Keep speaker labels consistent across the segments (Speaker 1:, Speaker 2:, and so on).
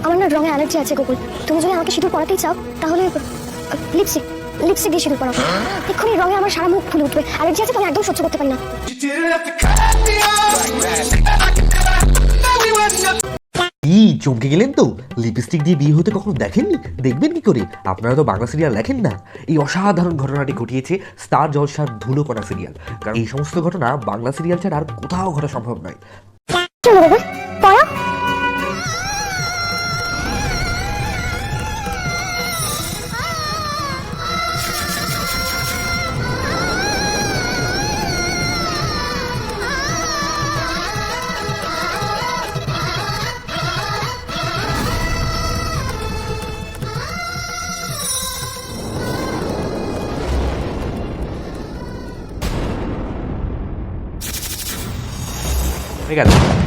Speaker 1: আমার না রঙে অ্যালার্জি আছে গোকুল। তুমি যদি আমাকে সিঁদুর পরাতেই চাও তাহলে লিপস্টিক লিপস্টিক দিয়ে সিঁদুর পরাও। এক্ষুনি রঙে আমার সারা মুখ ফুলে উঠবে। অ্যালার্জি আছে তো আমি একদম সহ্য করতে পারি না।
Speaker 2: কি চমকে গেলেন তো? লিপস্টিক দিয়ে বিয়ে হতে কখনো দেখেননি? দেখবেন কি করে? আপনারা তো বাংলা সিরিয়াল দেখেন না। এই অসাধারণ ঘটনাটি ঘটিয়েছে স্টার জলসার ধুলোকণা সিরিয়াল। কারণ এই সমস্ত ঘটনা বাংলা সিরিয়াল ছাড়া আর কোথাও ঘটা সম্ভব নয়।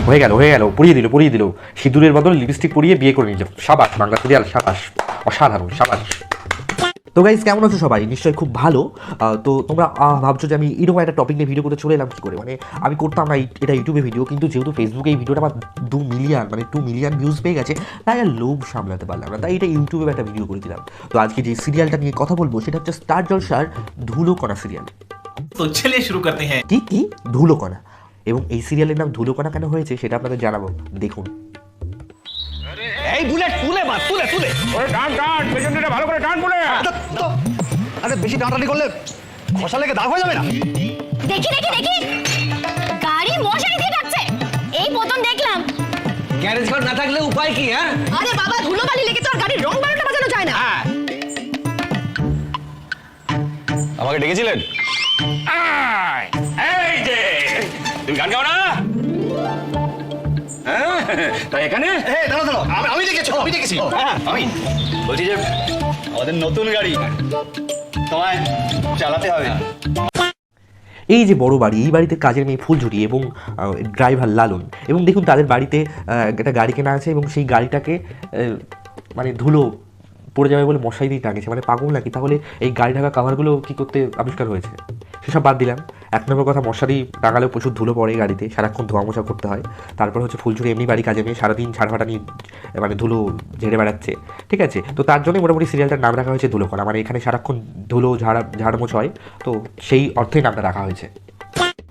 Speaker 2: হয়ে গেল পরিয়ে দিল সিঁদুরের বদল লিপস্টিক পরিয়ে বিয়ে করে নিল। সাবাস বাংলা সিরিয়াল, সাবাস, অসাধারণ, সাবাস। তো গাইস, কেমন আছো সবাই? নিশ্চয়ই খুব ভালো। তো তোমরা ভাবছো যে আমি এরকম একটা টপিক নিয়ে ভিডিও করতে চলে এলাম কী করে? মানে আমি করতাম না এটা ইউটিউবে ভিডিও, কিন্তু যেহেতু ফেসবুকে এই ভিডিওটা আমার 2 মিলিয়ন ভিউজ পেয়ে গেছে, তাই আর লোভ সামলাতে পারলাম না, তাই এটা ইউটিউবে একটা ভিডিও করে দিলাম। তো আজকে যে সিরিয়ালটা নিয়ে কথা বলবো সেটা হচ্ছে স্টার জলসার ধুলোকণা সিরিয়াল।
Speaker 3: তো চলিয়ে শুরু করতে হ্যাঁ।
Speaker 2: কি ধুলোকণা। এবং এই সিরিয়ালের নাম ধুলোকণা কেন হয়েছে সেটা আপনাদের জানাবো, দেখুন।
Speaker 4: এই বুলেট তুলে মার, তুলে
Speaker 5: ওরে টান পেছনটা ভালো করে টান বলে।
Speaker 4: আরে বেশি টানাটানি করলে ঘষা লেগে দাগ হয়ে যাবে না?
Speaker 1: দেখি গাড়ি মশারি দিয়ে যাচ্ছে। এই মতন দেখলাম।
Speaker 4: গ্যারেজ ঘর না থাকলে উপায় কি? হ্যাঁ
Speaker 1: আরে বাবা, ধুলোবালি লেগে তো আর গাড়ির রং বারোটা বাজানো যায় না।
Speaker 4: আমাকে ডেকেছিলেন?
Speaker 5: এই যে তুমি গান গাও না? তাই এখানে
Speaker 4: দাঁড়াও আমি দেখেছি।
Speaker 5: আমি বলছি যে
Speaker 4: আমাদের নতুন গাড়ি তোমায় চালাতে হবে।
Speaker 2: এই যে বড় বাড়ি, এই বাড়িতে কাজের মেয়ে ফুলঝুরি এবং ড্রাইভার লালন, এবং দেখুন তাদের বাড়িতে একটা গাড়ি কেনা আছে এবং সেই গাড়িটাকে মানে ধুলো পড়ে যাবে বলে মশাই দিয়ে টাঙিয়েছে। মানে পাগল নাকি? তাহলে এই গাড়ি ঢাকা কাভারগুলো কী করতে আবিষ্কার হয়েছে সেসব বাদ দিলাম। এক নম্বর কথা, মশারি টাঙালেও প্রচুর ধুলো পড়ে গাড়িতে, সারাক্ষণ ধোয়া মোছা করতে হয়। তারপর হচ্ছে ফুলঝুরি এমনি বাড়ি কাজে মেয়ে, সারাদিন ঝাড়ফাটা নিয়ে মানে ধুলো ঝেড়ে বেড়াচ্ছে, ঠিক আছে? তো তার জন্যই মোটামুটি সিরিয়ালটার নাম রাখা হয়েছে ধুলোকণা। মানে এখানে সারাক্ষণ ধুলো ঝাড়মোছ হয়, তো সেই অর্থেই নামটা রাখা হয়েছে।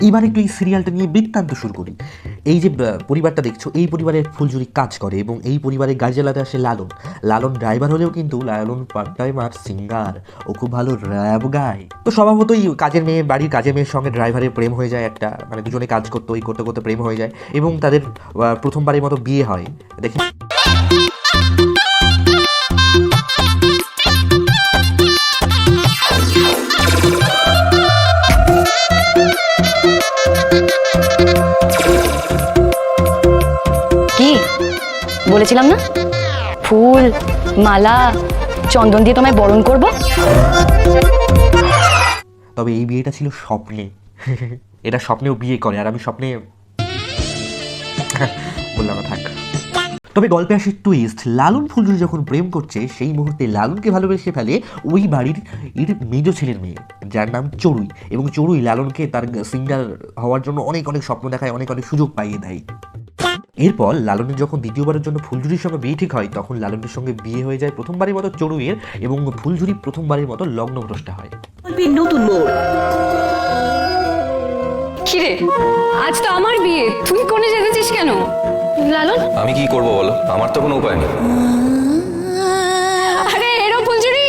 Speaker 2: এবার একটু এই সিরিয়ালটা নিয়ে বৃত্তান্ত শুরু করি। এই যে পরিবারটা দেখছো, এই পরিবারের ফুলঝুরি কাজ করে এবং এই পরিবারে গাড়ি চালাতে আসে লালন ড্রাইভার হলেও কিন্তু লালন পার্ট টাইমার সিঙ্গার, ও খুব ভালো র্যাপ গায়। তো স্বভাবতই বাড়ির কাজের মেয়ের সঙ্গে ড্রাইভারের প্রেম হয়ে যায়, একটা মানে দুজনে কাজ করতে করতে প্রেম হয়ে যায় এবং তাদের প্রথমবারের মতো বিয়ে হয়। দেখি
Speaker 1: বলেছিলাম না, ফুল মালা চন্দন দিয়ে তোমায় বরণ করব।
Speaker 2: তবে এই বিয়েটা ছিল স্বপ্নে। এটা স্বপ্নেও বিয়ে করে, আর আমি স্বপ্নে বললাম না, থাক। তবে গল্পে আসে টুইস্ট। লালন ফুলঝুরি যখন প্রেম করছে সেই মুহূর্তে লালনকে ভালোবেসে ফেলে ওই বাড়ির মেজ ছেলের মেয়ে, যার নাম চড়ুই। এবং চড়ুই লালনকে তার সিঙ্গার হওয়ার জন্য অনেক প্রশ্ন দেখায়, অনেক সুযোগ পাইয়ে দেয়। এরপর লালনের যখন দ্বিতীয়বারের জন্য ফুলঝুরির সঙ্গে বিয়ে ঠিক হয়, তখন লালনের সঙ্গে বিয়ে হয়ে যায় প্রথমবারের মতো চড়ুইয়ের, এবং ফুলঝুরি প্রথমবারের মতো লগ্নভ্রষ্টা হয়।
Speaker 6: নতুন মোড়। কিরে, আজ তো আমার বিয়ে, তুই কোণে যেতেছিস কেন? লালন,
Speaker 7: আমি কি করব বলো? আমার তো কোনো উপায় নেই।
Speaker 6: আরে এরো ফুলঝুরি,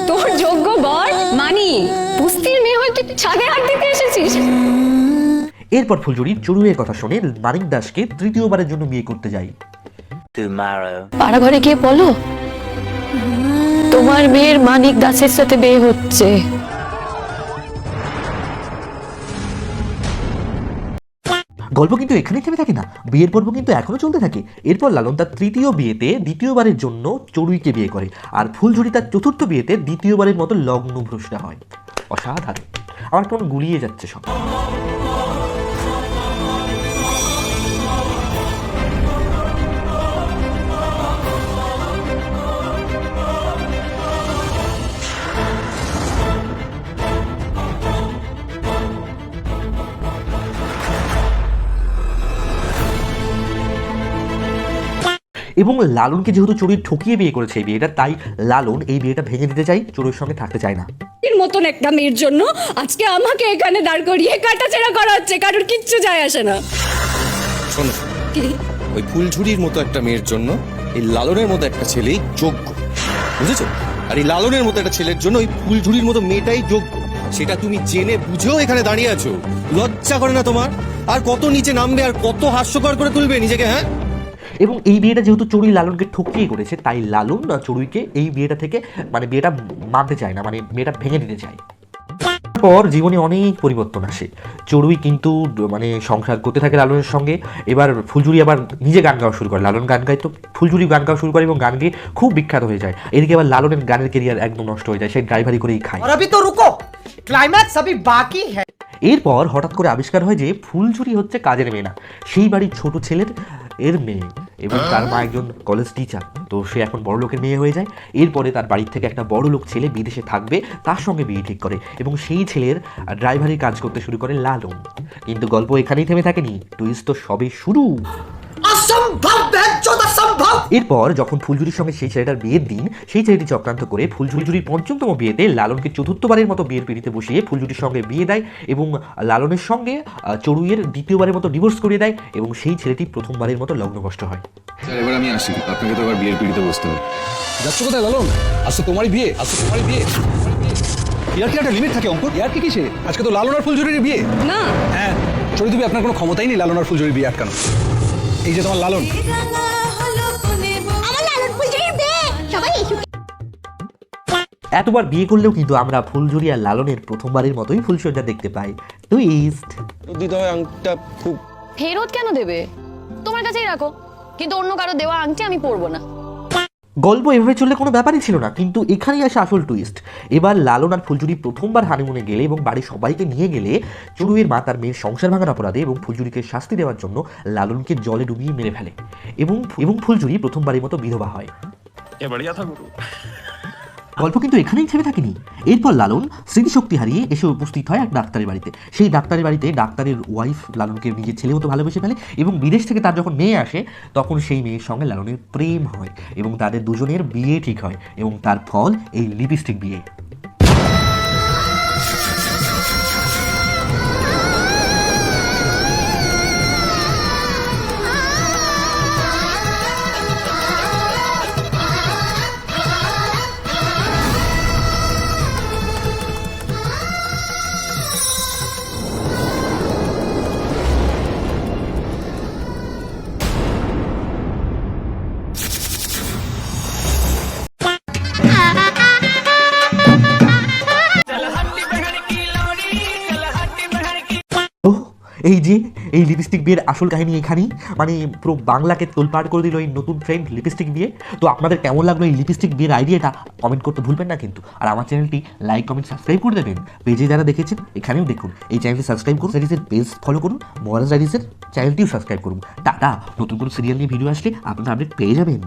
Speaker 6: তোর যোগ্য বর মানি পুস্তির মেয়ে হয়ে তুই ছাদে হাত দিতে এসেছিস।
Speaker 2: এরপর ফুলঝুরি চড়ুইয়ের কথা শুনে মানিক দাসকে তৃতীয়বারের জন্য বিয়ে করতে যায়।
Speaker 6: পাড়া ঘরে গিয়ে বলো তোমার মেয়ের মানিক দাসের সাথে বিয়ে হচ্ছে।
Speaker 2: গল্প কিন্তু এখানেই থেমে থাকে না, বিয়ের পর্ব কিন্তু এখনো চলতে থাকে। এরপর লালন তার তৃতীয় বিয়েতে দ্বিতীয়বারের জন্য চড়ুইকে বিয়ে করে, আর ফুলঝুরি তার চতুর্থ বিয়েতে দ্বিতীয়বারের মতো লগ্নভ্রষ্টা হয়। অসাধারণ, আমার কেমন গুলিয়ে যাচ্ছে সব। এবং লালনকে যেহেতু চড়ুই ঠকিয়ে বিয়ে করেছে এই বিয়েটা, তাই লালন এই বিয়েটা ভেঙে দিতে চাই, চড়ুইয়ের সঙ্গে থাকতে চায় না।
Speaker 6: এর মতন একটা মেয়ের জন্য আজকে আমাকে এখানে দাঁড় করিয়ে কাটাছেড়া করা হচ্ছে, কারোর কিচ্ছু যায় আসে না।
Speaker 8: শোনো, ওই ফুলঝুরির মতো একটা মেয়ের জন্য এই লালনের মতো একটা ছেলেই যোগ্য, বুঝেছো? আর এই লালনের মতো একটা ছেলের জন্য ওই ফুলঝুরির মতো মেয়েটাই যোগ্য, সেটা তুমি জেনে বুঝেও এখানে দাঁড়িয়ে আছো। লজ্জা করে না তোমার? আর কত নিচে নামবে, আর কত হাস্যকর করে তুলবে নিজেকে, হ্যাঁ?
Speaker 2: এবং এই বিয়েটা যেহেতু চড়ুই লালনকে ঠকিয়ে করেছে, তাই লালন চড়ুইকে এই বিয়েটা থেকে মানে বিয়েটা মানতে চায় না, মানে বিয়েটা ভেঙে দিতে চায়। পর জীবনে অনেক পরিবর্তন আসে। চড়ুই কিন্তু মানে সংসার করতে থাকে লালনের সঙ্গে। এবার ফুলঝুরি আবার নিজে গান গাওয়া শুরু করে, লালন গান গায় তো ফুলঝুরি গান গাওয়া শুরু করে এবং গান গিয়ে খুব বিখ্যাত হয়ে যায়। এদিকে আবার লালনের গানের কেরিয়ার একদম নষ্ট হয়ে যায়, সেই ড্রাইভারি করেই খায়।
Speaker 9: ক্লাইম্যাক্স अभी बाकी है।
Speaker 2: এরপর হঠাৎ করে আবিষ্কার হয় যে ফুলঝুরি হচ্ছে কাজের মেয়ে না, সেই বাড়ির ছোট ছেলের এর মেয়ে, এবং তার মা একজন কলেজ টিচার। তো সে এখন বড় লোকের মেয়ে হয়ে যায়। এরপরে তার বাড়ির থেকে একটা বড় লোক ছেলে বিদেশে থাকবে, তার সঙ্গে বিয়ে ঠিক করে এবং সেই ছেলের ড্রাইভারি কাজ করতে শুরু করে লালন। কিন্তু গল্প এখানেই থেমে থাকেনি, টুইস্ট তো সবে শুরু। এরপর যখন ফুলঝুরির সঙ্গে সেই ছেলেটার বিয়ের দিন, সেই ছেলেটি চক্রান্ত করে ফুলঝুরির পঞ্চমতম বিয়েতে লালনকে চতুর্থবারের মতো বিয়ের পিড়িতে বসিয়ে ফুলঝুরির সঙ্গে বিয়ে দেয় এবং লালনের সঙ্গে চড়ুইয়ের দ্বিতীয়বারের মতো ডিভোর্স করিয়ে দেয় এবং সেই ছেলেটি প্রথমবারের মতো লগ্নভ্রষ্ট হয়।
Speaker 7: স্যার এবার আমি আসি, আপনাকে তো আবার বিয়ের পিড়িতে বসতে হবে।
Speaker 8: যাচ্ছ কোথায় লালন? আজ তো তোমারই বিয়ে, আজ তো তোমারই বিয়ে। ইয়ার কি একটা লিমিট থাকে অঙ্কুর? ইয়ার কি কিসে? আজকে তো লালন আর ফুলঝুরির বিয়ে।
Speaker 6: না,
Speaker 8: হ্যাঁ, চড়ুই তুমি আপনার কোনো ক্ষমতাই নেই লালন আর ফুলঝুরির বিয়ে আটকানো। এই যে তোমার লালন।
Speaker 2: এতবার বিয়ে করলেও কিন্তু আমরা ফুলঝুরি আর লালনের প্রথমবারের মতোই ফুলসজ্জা দেখতে পাই। টুইস্ট।
Speaker 8: দিতে হয় আংটা খুব।
Speaker 6: ফেরত কেন দেবে? তোমার কাছেই রাখো, কিন্তু অন্য কারো দেওয়া আংটি আমি পরবো না।
Speaker 2: গল্প এভাবে চললে কোনো ব্যাপারই ছিল না, কিন্তু এখানেই আসে আসল টুইস্ট। এবার লালন আর ফুলঝুরি প্রথমবার হানিমুনে গেলে এবং বাড়ির সবাইকে নিয়ে গেলে চড়ুইয়ের মা তার মেয়ের সংসার ভাঙার অপরাধে এবং ফুলঝুরিকে শাস্তি দেওয়ার জন্য লালনকে জলে ডুবিয়ে মেরে ফেলে এবং ফুলঝুরি প্রথমবারের মতো বিধবা হয়। গল্প কিন্তু এখানেই থেমে থাকেনি। এরপর লালন স্মৃতিশক্তি হারিয়ে এসে উপস্থিত হয় এক ডাক্তারের বাড়িতে। সেই ডাক্তারের বাড়িতে ডাক্তারের ওয়াইফ লালনকে নিজের ছেলে মতো ভালোবেসে ফেলে এবং বিদেশ থেকে তার যখন মেয়ে আসে তখন সেই মেয়ের সঙ্গে লালনের প্রেম হয় এবং তাদের দুজনের বিয়ে ঠিক হয় এবং তার ফল এই লিপস্টিক বিয়ে। এই লিপস্টিক বিয়ের আসল কাহিনী এখানেই, মানে পুরো বাংলাকে তোলপাড় করে দিল এই নতুন ট্রেন্ড লিপস্টিক বিয়ে। তো আপনাদের কেমন লাগলো এই লিপস্টিক বিয়ের আইডিয়াটা কমেন্ট করতে ভুলবেন না কিন্তু। আর আমার চ্যানেলটি লাইক কমেন্ট সাবস্ক্রাইব করে দেবেন। পেজে যারা দেখেছেন এখানেও দেখুন, এই চ্যানেলটি সাবস্ক্রাইব করুন, ডায়েরিজের পেজ ফলো করুন, মহারাজ ডায়েরিজের চ্যানেলটিও সাবস্ক্রাইব করুন। টাটা। নতুন কোনো সিরিয়াল নিয়ে ভিডিও আসলে আপনারা আপডেট পেয়ে যাবেন।